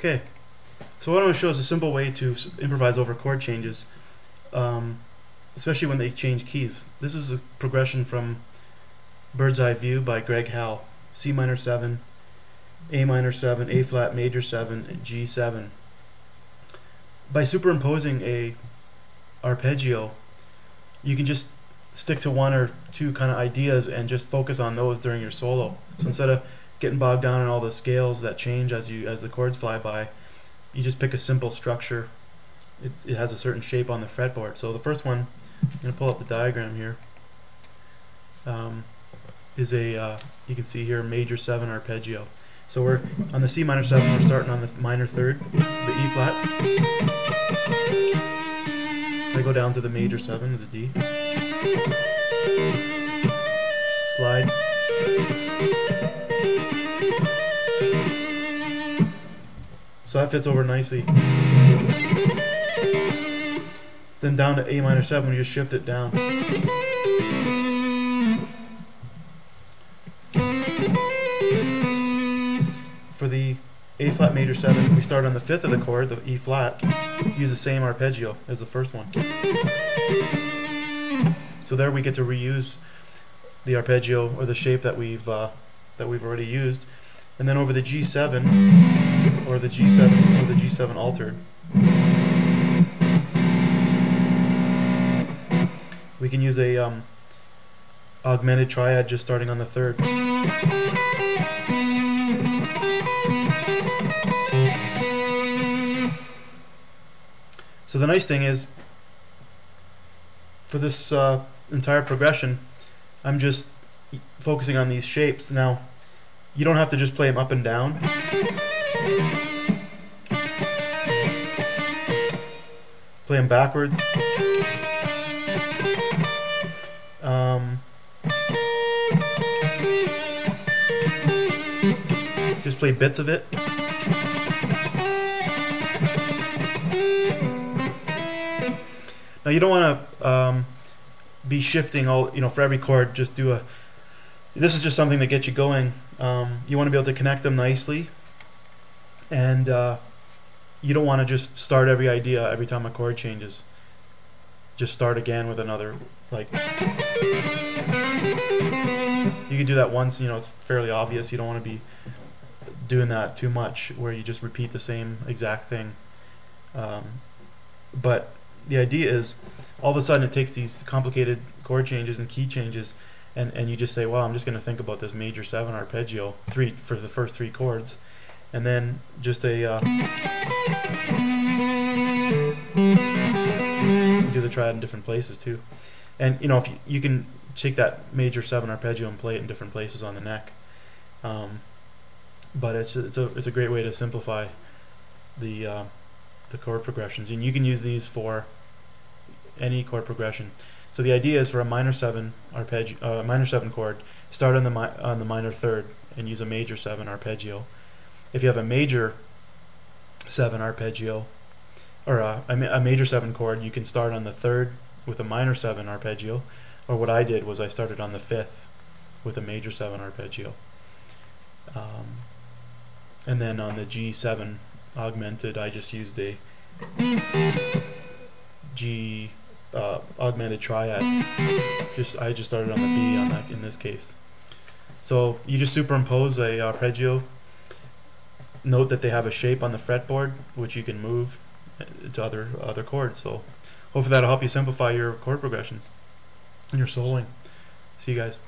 Okay, so what I want to show is a simple way to improvise over chord changes, especially when they change keys. This is a progression from Bird's Eye View by Greg Howell. C minor 7, A minor 7, A flat major 7, G7. By superimposing a arpeggio, you can just stick to one or two kind of ideas and just focus on those during your solo. So instead of getting bogged down in all the scales that change as the chords fly by, you just pick a simple structure. It has a certain shape on the fretboard. So the first one, I'm going to pull up the diagram here, is a you can see here major 7 arpeggio. So we're on the C minor 7, we're starting on the minor 3rd, the E flat. I go down to the major 7 to the D. Slide. So that fits over nicely. Then down to A minor 7, we just shift it down. For the A flat major 7, if we start on the 5th of the chord, the E flat, use the same arpeggio as the first one. So there we get to reuse the arpeggio or the shape that we've already used, and then over the G7 or the G7 altered, we can use a augmented triad just starting on the 3rd. So the nice thing is, for this entire progression, I'm just focusing on these shapes. Now, you don't have to just play them up and down. Play them backwards. Just play bits of it. Now you don't want to be shifting all, for every chord. Just do a. This is just something that gets you going. You want to be able to connect them nicely, and you don't want to just start every idea every time a chord changes. Just start again with another. Like you can do that once. It's fairly obvious. You don't want to be doing that too much, where you just repeat the same exact thing. But the idea is, all of a sudden it takes these complicated chord changes and key changes, and you just say, well, I'm just going to think about this major 7 arpeggio for the first 3 chords, and then just do the triad in different places too. And if you can take that major 7 arpeggio and play it in different places on the neck, but it's a great way to simplify the chord progressions, and you can use these for any chord progression. So the idea is, for a minor 7 arpeggio, minor 7 chord, start on the minor 3rd and use a major 7 arpeggio. If you have a major 7 arpeggio, or a major 7 chord, you can start on the 3rd with a minor 7 arpeggio, or what I did was I started on the 5th with a major 7 arpeggio, and then on the G7 augmented, I just used a G augmented triad. I just started on the B on that in this case. So you just superimpose a arpeggio. Note that they have a shape on the fretboard which you can move to other chords. So hopefully that'll help you simplify your chord progressions and your soloing. See you guys.